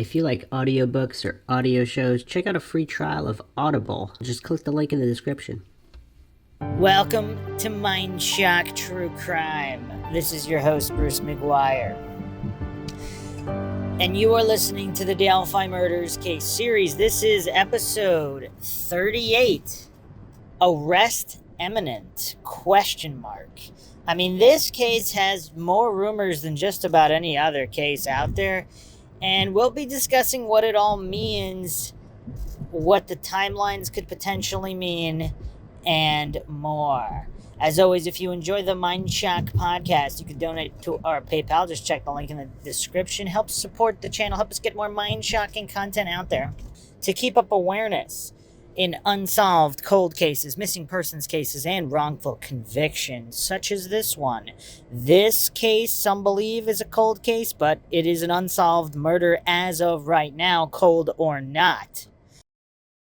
If you like audiobooks or audio shows, check out a free trial of Audible. Just click the link in the description. Welcome to Mindshock True Crime. This is your host, Bruce McGuire. And you are listening to the Delphi Murders case series. This is episode 38. Arrest imminent? ? I mean, this case has more rumors than just about any other case out there. And we'll be discussing what it all means, what the timelines could potentially mean, and more. As always, if you enjoy the Mindshock podcast, you can donate to our PayPal. Just check the link in the description. Help support the channel. Help us get more mind-shocking content out there. To keep up awareness in unsolved cold cases, missing persons cases, and wrongful convictions, such as this one. This case, some believe, is a cold case, but it is an unsolved murder as of right now, cold or not.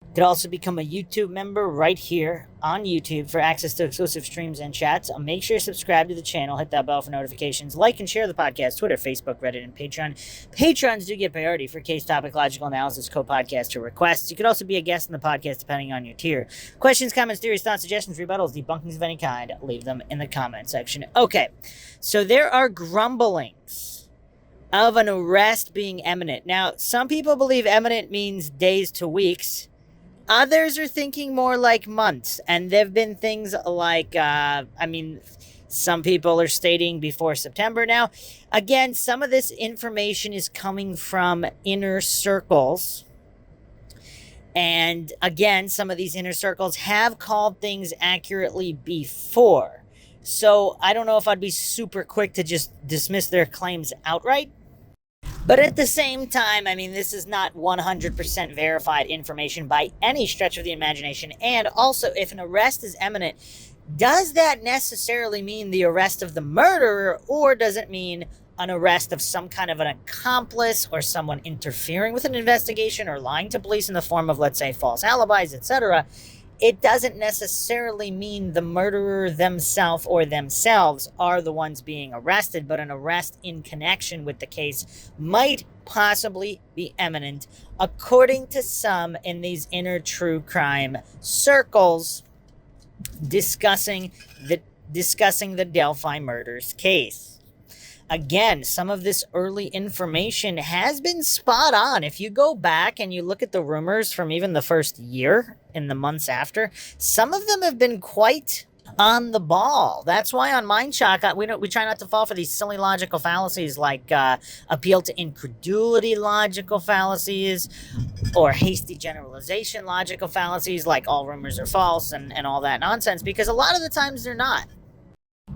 You could also become a YouTube member right here on YouTube for access to exclusive streams and chats. Make sure you subscribe to the channel, hit that bell for notifications, like and share the podcast, Twitter, Facebook, Reddit, and Patreon. Patrons do get priority for case topic, logical analysis, co-podcaster requests. You could also be a guest in the podcast depending on your tier. Questions, comments, theories, thoughts, suggestions, rebuttals, debunkings of any kind, leave them in the comment section. Okay, so there are grumblings of an arrest being imminent. Now, some people believe imminent means days to weeks. Others are thinking more like months, and there have been things like, some people are stating before September. Now, again, some of this information is coming from inner circles, and again, some of these inner circles have called things accurately before, so I don't know if I'd be super quick to just dismiss their claims outright. But at the same time, I mean, this is not 100% verified information by any stretch of the imagination. And also, if an arrest is imminent, does that necessarily mean the arrest of the murderer, or does it mean an arrest of some kind of an accomplice or someone interfering with an investigation or lying to police in the form of, let's say, false alibis, etc.? It doesn't necessarily mean the murderer themselves are the ones being arrested, but an arrest in connection with the case might possibly be imminent, according to some in these inner true crime circles discussing the Delphi Murders case. Again, some of this early information has been spot on. If you go back and you look at the rumors from even the first year and the months after, some of them have been quite on the ball. That's why on Mindshock, we try not to fall for these silly logical fallacies like appeal to incredulity logical fallacies or hasty generalization logical fallacies like all rumors are false and all that nonsense, because a lot of the times they're not.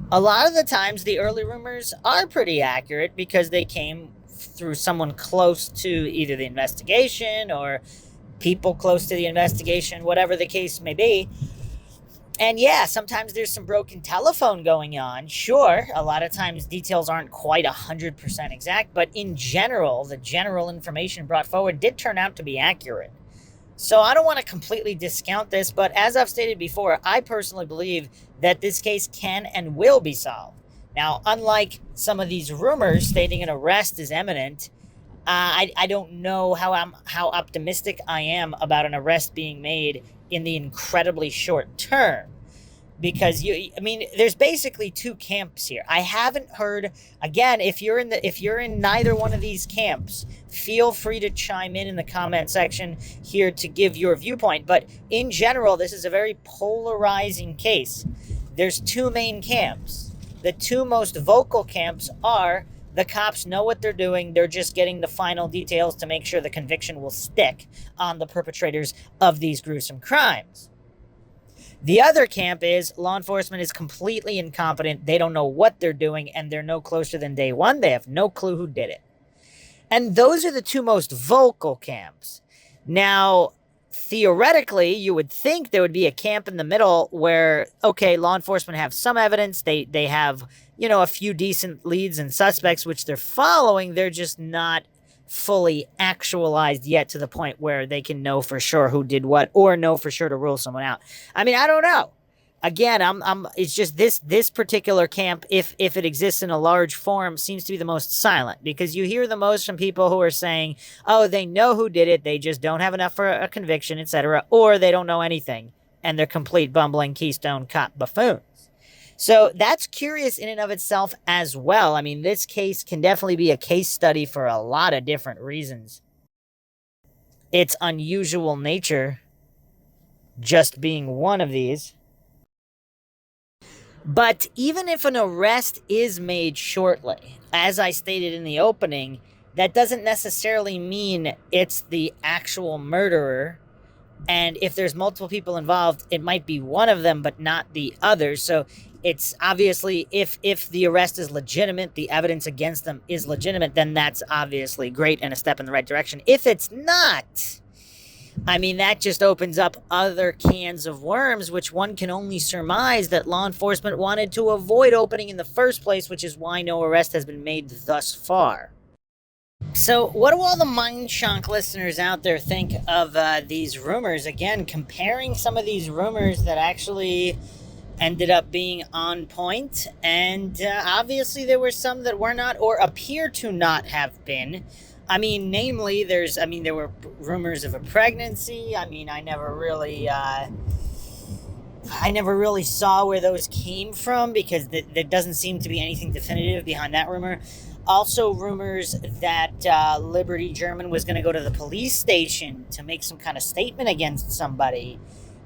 A lot of the times, the early rumors are pretty accurate because they came through someone close to either the investigation or people close to the investigation, whatever the case may be. And yeah, sometimes there's some broken telephone going on. Sure, a lot of times details aren't quite 100% exact, but in general, the general information brought forward did turn out to be accurate. So I don't want to completely discount this, but as I've stated before, I personally believe that this case can and will be solved. Now, unlike some of these rumors stating an arrest is imminent, I don't know how optimistic I am about an arrest being made in the incredibly short term. Because there's basically two camps here. I haven't heard, again, if you're in neither one of these camps, feel free to chime in the comment section here to give your viewpoint. But in general, this is a very polarizing case. There's two main camps. The two most vocal camps are the cops know what they're doing. They're just getting the final details to make sure the conviction will stick on the perpetrators of these gruesome crimes. The other camp is law enforcement is completely incompetent. They don't know what they're doing, and they're no closer than day one. They have no clue who did it. And those are the two most vocal camps. Now, theoretically, you would think there would be a camp in the middle where, okay, law enforcement have some evidence. They have, a few decent leads and suspects, which they're following. They're just not fully actualized yet to the point where they can know for sure who did what or know for sure to rule someone out. I mean, I don't know. Again, it's just this particular camp, if it exists in a large form, seems to be the most silent, because you hear the most from people who are saying, oh, they know who did it, they just don't have enough for a conviction, etc., or they don't know anything and they're complete bumbling Keystone Cop buffoons. So that's curious in and of itself as well. I mean, this case can definitely be a case study for a lot of different reasons. Its unusual nature just being one of these. But even if an arrest is made shortly, as I stated in the opening, that doesn't necessarily mean it's the actual murderer. And if there's multiple people involved, it might be one of them, but not the others. So it's obviously, if the arrest is legitimate, the evidence against them is legitimate, then that's obviously great and a step in the right direction. If it's not, I mean, that just opens up other cans of worms, which one can only surmise that law enforcement wanted to avoid opening in the first place, which is why no arrest has been made thus far. So what do all the Mindshock listeners out there think of these rumors? Again, comparing some of these rumors that actually ended up being on point, and obviously there were some that were not, or appear to not have been. I mean, namely, there were rumors of a pregnancy. I mean, I never really saw where those came from, because there doesn't seem to be anything definitive behind that rumor. Also, rumors that Liberty German was going to go to the police station to make some kind of statement against somebody.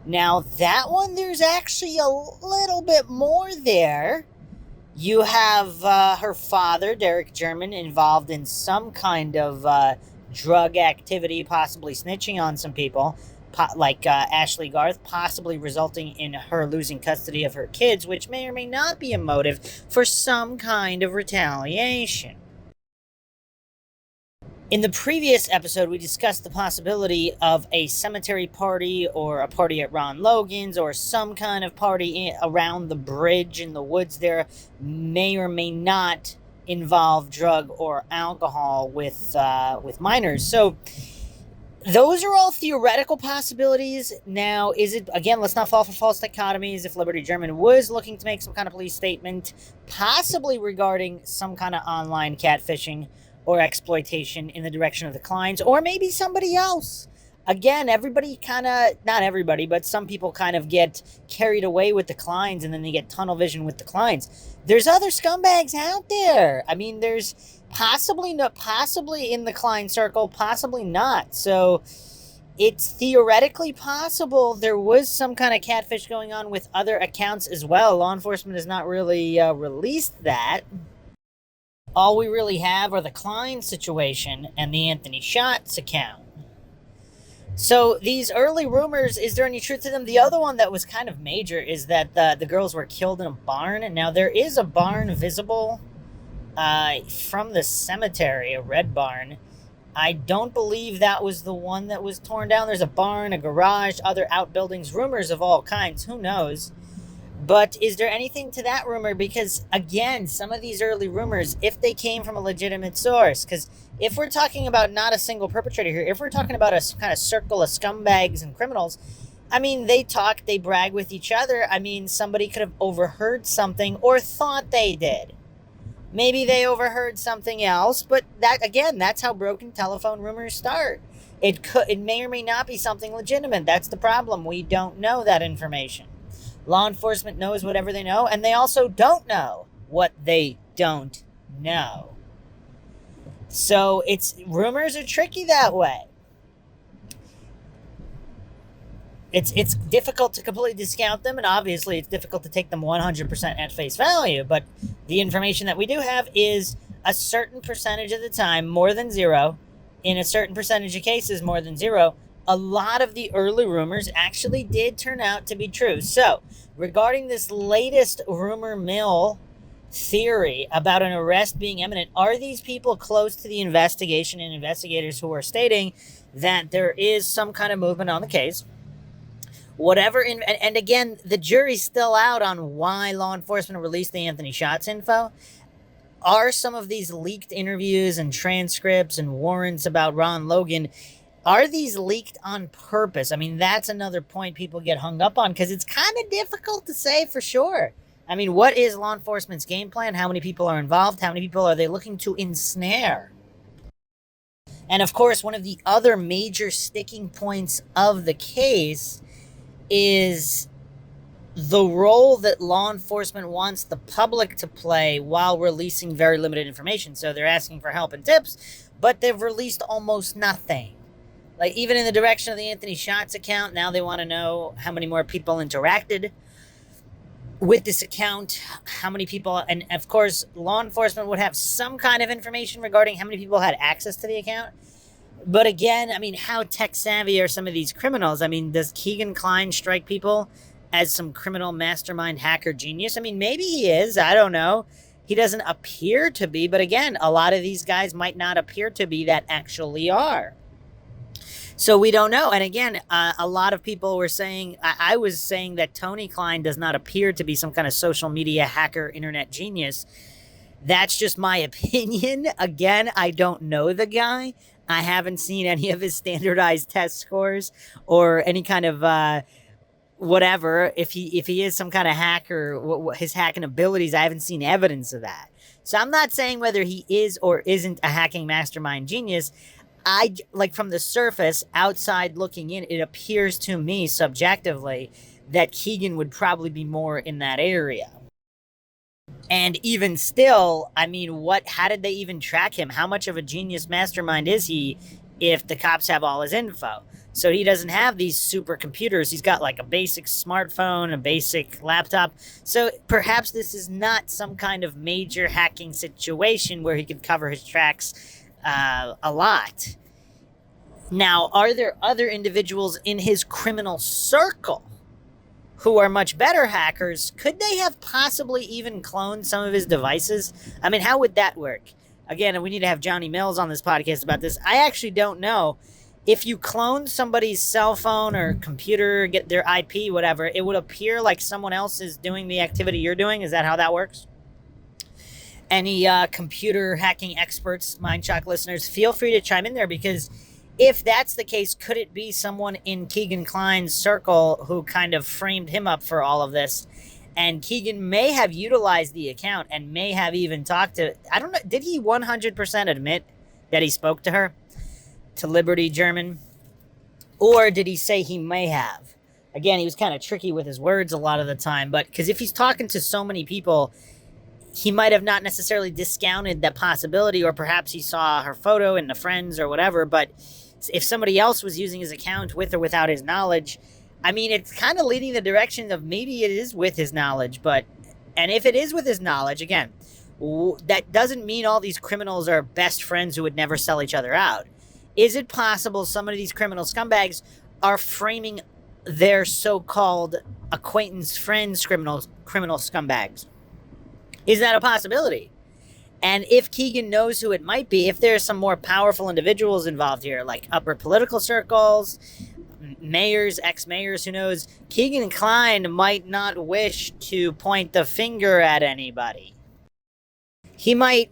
Now, that one, there's actually a little bit more there. You have her father, Derek German, involved in some kind of drug activity, possibly snitching on some people, like Ashley Garth, possibly resulting in her losing custody of her kids, which may or may not be a motive for some kind of retaliation. In the previous episode, we discussed the possibility of a cemetery party, or a party at Ron Logan's, or some kind of party around the bridge in the woods there may or may not involve drug or alcohol with minors. So those are all theoretical possibilities. Now, is it, again, let's not fall for false dichotomies. If Liberty German was looking to make some kind of police statement, possibly regarding some kind of online catfishing or exploitation in the direction of the clients, or maybe somebody else. Again, everybody kind of, not everybody, but some people kind of get carried away with the clients, and then they get tunnel vision with the clients. There's other scumbags out there. I mean, there's possibly in the client circle, possibly not. So it's theoretically possible there was some kind of catfish going on with other accounts as well. Law enforcement has not really released that. All we really have are the Klein situation and the Anthony Schatz account. So these early rumors, is there any truth to them? The other one that was kind of major is that the girls were killed in a barn. Now, there is a barn visible from the cemetery, a red barn. I don't believe that was the one that was torn down. There's a barn, a garage, other outbuildings, rumors of all kinds. Who knows? But is there anything to that rumor? Because, again, some of these early rumors, if they came from a legitimate source, because if we're talking about not a single perpetrator here, if we're talking about a kind of circle of scumbags and criminals, I mean, they talk, they brag with each other. I mean, somebody could have overheard something or thought they did. Maybe they overheard something else, but that, again, that's how broken telephone rumors start. It may or may not be something legitimate. That's the problem. We don't know that information. Law enforcement knows whatever they know, and they also don't know what they don't know. So rumors are tricky that way. It's difficult to completely discount them, and obviously it's difficult to take them 100% at face value, but the information that we do have is a certain percentage of the time, more than zero, in a certain percentage of cases, more than zero, a lot of the early rumors actually did turn out to be true. So, regarding this latest rumor mill theory about an arrest being imminent, are these people close to the investigation and investigators who are stating that there is some kind of movement on the case? Whatever, and again, the jury's still out on why law enforcement released the Anthony Schatz info. Are some of these leaked interviews and transcripts and warrants about Ron Logan, Are these leaked on purpose? I mean, that's another point people get hung up on because it's kind of difficult to say for sure. I mean, what is law enforcement's game plan? How many people are involved? How many people are they looking to ensnare? And of course, one of the other major sticking points of the case is the role that law enforcement wants the public to play while releasing very limited information. So they're asking for help and tips, but they've released almost nothing. Like, even in the direction of the Anthony Shots account, now they want to know how many more people interacted with this account, how many people, and of course, law enforcement would have some kind of information regarding how many people had access to the account. But again, I mean, how tech savvy are some of these criminals? I mean, does Keegan Kline strike people as some criminal mastermind hacker genius? I mean, maybe he is. I don't know. He doesn't appear to be, but again, a lot of these guys might not appear to be that actually are. So we don't know. And again, a lot of people were saying, I was saying that Tony Kline does not appear to be some kind of social media hacker, internet genius. That's just my opinion. Again, I don't know the guy. I haven't seen any of his standardized test scores or any kind of whatever. If he is some kind of hacker, his hacking abilities, I haven't seen evidence of that. So I'm not saying whether he is or isn't a hacking mastermind genius. I, like, from the surface, outside looking in, it appears to me subjectively that Keegan would probably be more in that area. And even still, I mean, how did they even track him? How much of a genius mastermind is he if the cops have all his info? So he doesn't have these supercomputers. He's got like a basic smartphone, a basic laptop. So perhaps this is not some kind of major hacking situation where he could cover his tracks a lot. Now, are there other individuals in his criminal circle who are much better hackers? Could they have possibly even cloned some of his devices? I mean, how would that work? Again, we need to have Johnny Mills on this podcast about this. I actually don't know. If you clone somebody's cell phone or computer, get their IP, whatever, it would appear like someone else is doing the activity you're doing. Is that how that works? Any computer hacking experts, Mindshock listeners, feel free to chime in there, because if that's the case, could it be someone in Keegan Kline's circle who kind of framed him up for all of this? And Keegan may have utilized the account and may have even talked to, I don't know, did he 100% admit that he spoke to her, to Liberty German? Or did he say he may have? Again, he was kind of tricky with his words a lot of the time, but because if he's talking to so many people, he might have not necessarily discounted that possibility, or perhaps he saw her photo in the friends or whatever. But if somebody else was using his account with or without his knowledge, I mean, it's kind of leading the direction of maybe it is with his knowledge. And if it is with his knowledge, again, that doesn't mean all these criminals are best friends who would never sell each other out. Is it possible some of these criminal scumbags are framing their so-called acquaintance friends criminal scumbags? Is that a possibility? And if Keegan knows who it might be, if there are some more powerful individuals involved here, like upper political circles, mayors, ex-mayors, who knows, Keegan Kline might not wish to point the finger at anybody. He might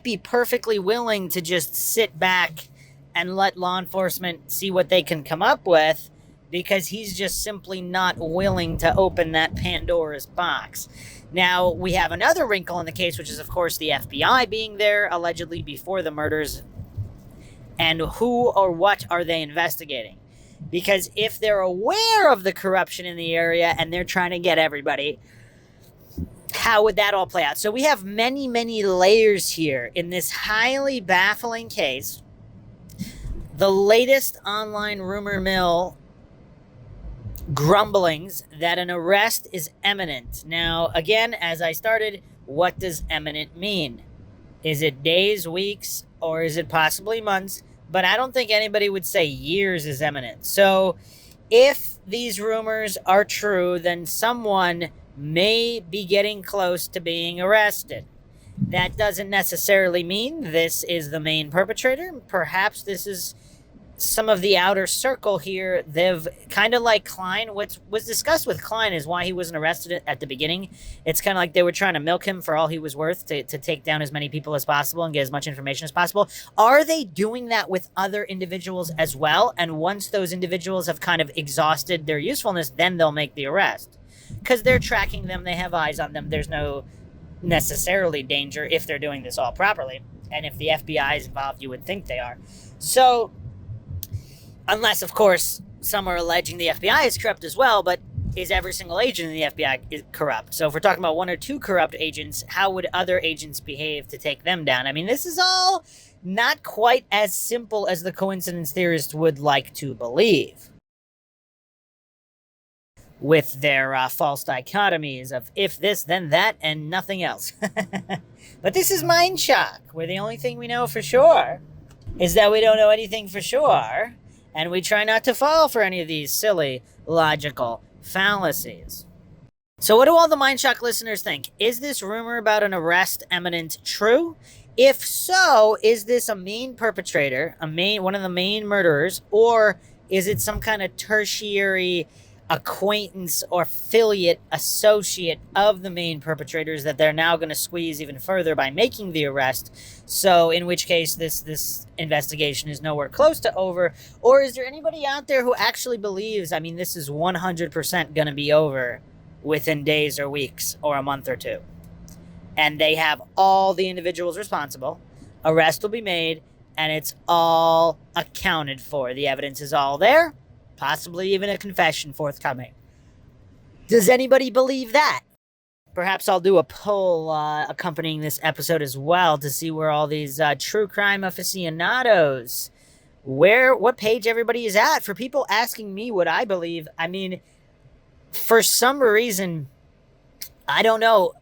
be perfectly willing to just sit back and let law enforcement see what they can come up with, because he's just simply not willing to open that Pandora's box. Now, we have another wrinkle in the case, which is, of course, the FBI being there, allegedly before the murders. And who or what are they investigating? Because if they're aware of the corruption in the area and they're trying to get everybody, how would that all play out? So we have many, many layers here in this highly baffling case. The latest online rumor mill grumblings that an arrest is imminent. Now, again, as I started, what does imminent mean? Is it days, weeks, or is it possibly months? But I don't think anybody would say years is imminent. So if these rumors are true, then someone may be getting close to being arrested. That doesn't necessarily mean this is the main perpetrator. Perhaps this is some of the outer circle here, they've kind of like Klein. What was discussed with Klein is why he wasn't arrested at the beginning. It's kind of like they were trying to milk him for all he was worth to take down as many people as possible and get as much information as possible. Are they doing that with other individuals as well? And once those individuals have kind of exhausted their usefulness, then they'll make the arrest. Because they're tracking them, they have eyes on them. There's no necessarily danger if they're doing this all properly. And if the FBI is involved, you would think they are. So, unless, of course, some are alleging the FBI is corrupt as well, but is every single agent in the FBI corrupt? So if we're talking about one or two corrupt agents, how would other agents behave to take them down? I mean, this is all not quite as simple as the coincidence theorists would like to believe, with their false dichotomies of if this, then that, and nothing else. But this is Mindshock, where the only thing we know for sure is that we don't know anything for sure, and we try not to fall for any of these silly, logical fallacies. So what do all the Mindshock listeners think? Is this rumor about an arrest imminent true? If so, is this a main perpetrator, one of the main murderers, or is it some kind of tertiary acquaintance or affiliate associate of the main perpetrators that they're now going to squeeze even further by making the arrest? So in which case this investigation is nowhere close to over. Or is there anybody out there who actually believes, I mean, this is 100% going to be over within days or weeks or a month or two, and they have all the individuals responsible, arrest will be made, and it's all accounted for, the evidence is all there, possibly even a confession forthcoming? Does anybody believe that? Perhaps I'll do a poll accompanying this episode as well to see where all these true crime aficionados, what page everybody is at. For people asking me what I believe, I mean, for some reason, I don't know.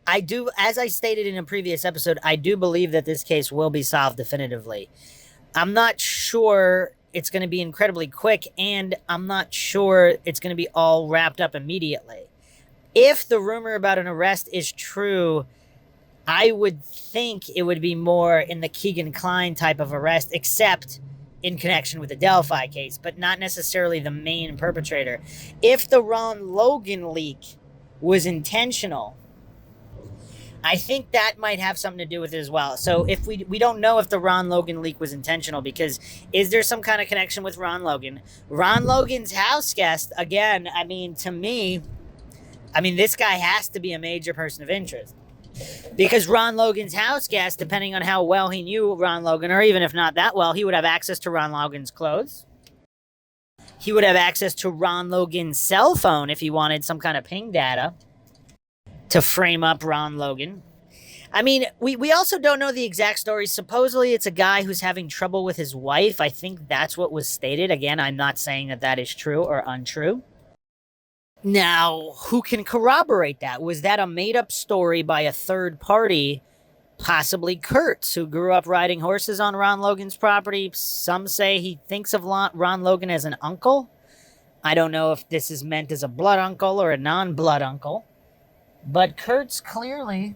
I do, as I stated in a previous episode, I do believe that this case will be solved definitively. I'm not sure it's going to be incredibly quick, and I'm not sure it's going to be all wrapped up immediately. If the rumor about an arrest is true, I would think it would be more in the Keegan Kline type of arrest, except in connection with the Delphi case, but not necessarily the main perpetrator. If the Ron Logan leak was intentional, I think that might have something to do with it as well. So if we don't know if the Ron Logan leak was intentional, because is there some kind of connection with Ron Logan? Ron Logan's house guest, again, I mean, to me, this guy has to be a major person of interest. Because Ron Logan's house guest, depending on how well he knew Ron Logan, or even if not that well, he would have access to Ron Logan's clothes. He would have access to Ron Logan's cell phone if he wanted some kind of ping data to frame up Ron Logan. I mean, we also don't know the exact story. Supposedly, it's a guy who's having trouble with his wife. I think that's what was stated. Again, I'm not saying that that is true or untrue. Now, who can corroborate that? Was that a made-up story by a third party, possibly Kurtz, who grew up riding horses on Ron Logan's property? Some say he thinks of Ron Logan as an uncle. I don't know if this is meant as a blood uncle or a non-blood uncle. But Kurtz clearly,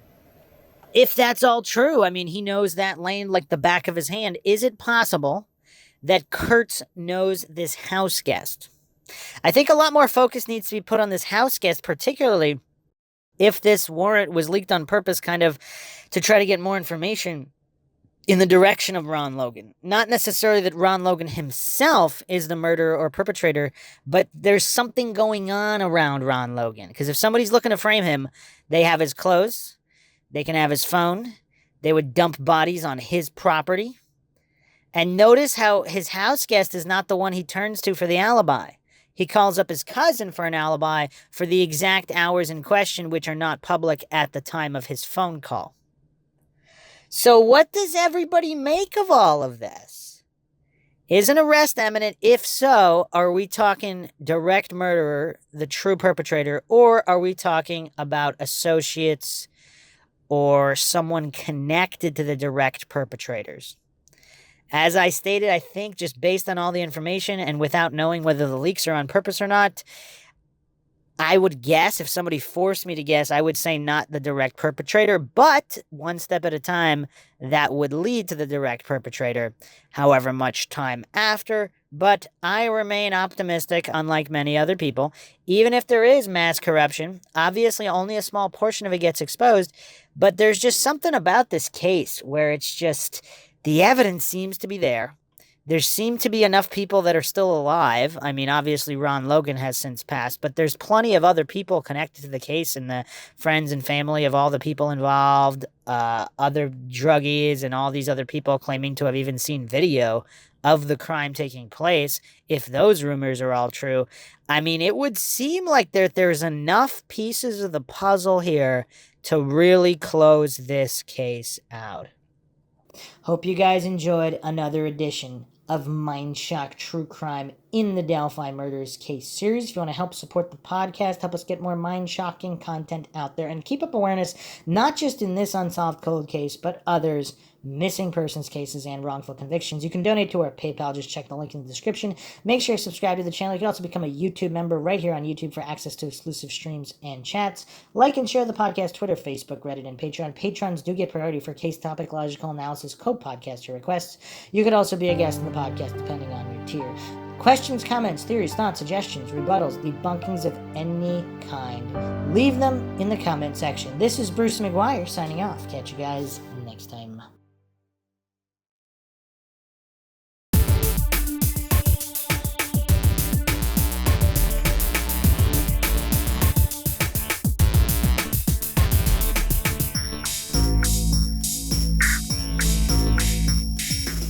if that's all true, I mean, he knows that lane like the back of his hand. Is it possible that Kurtz knows this house guest? I think a lot more focus needs to be put on this house guest, particularly if this warrant was leaked on purpose, kind of to try to get more information in the direction of Ron Logan. Not necessarily that Ron Logan himself is the murderer or perpetrator, but there's something going on around Ron Logan. Because if somebody's looking to frame him, they have his clothes, they can have his phone, they would dump bodies on his property. And notice how his house guest is not the one he turns to for the alibi. He calls up his cousin for an alibi for the exact hours in question, which are not public at the time of his phone call. So what does everybody make of all of this? Is an arrest imminent? If so, are we talking direct murderer, the true perpetrator, or are we talking about associates or someone connected to the direct perpetrators? As I stated, I think just based on all the information and without knowing whether the leaks are on purpose or not, I would guess, if somebody forced me to guess, I would say not the direct perpetrator, but one step at a time, that would lead to the direct perpetrator, however much time after. But I remain optimistic, unlike many other people. Even if there is mass corruption, obviously only a small portion of it gets exposed, but there's just something about this case where it's just, the evidence seems to be there. There seem to be enough people that are still alive. I mean, obviously Ron Logan has since passed, but there's plenty of other people connected to the case, and the friends and family of all the people involved, other druggies and all these other people claiming to have even seen video of the crime taking place. If those rumors are all true, I mean, it would seem like there's enough pieces of the puzzle here to really close this case out. Hope you guys enjoyed another edition of Mindshock True Crime in the Delphi Murders case series. If you want to help support the podcast, help us get more mind-shocking content out there, and keep up awareness, not just in this unsolved cold case, but others, missing persons cases and wrongful convictions. You can donate to our PayPal. Just check the link in the description. Make sure you subscribe to the channel. You can also become a YouTube member right here on YouTube for access to exclusive streams and chats. Like and share the podcast, Twitter, Facebook, Reddit, and Patreon. Patrons do get priority for case topic, logical analysis, co-podcaster requests. You could also be a guest in the podcast depending on your tier. Questions, comments, theories, thoughts, suggestions, rebuttals, debunkings of any kind, leave them in the comment section. This is Bruce McGuire signing off. Catch you guys next time.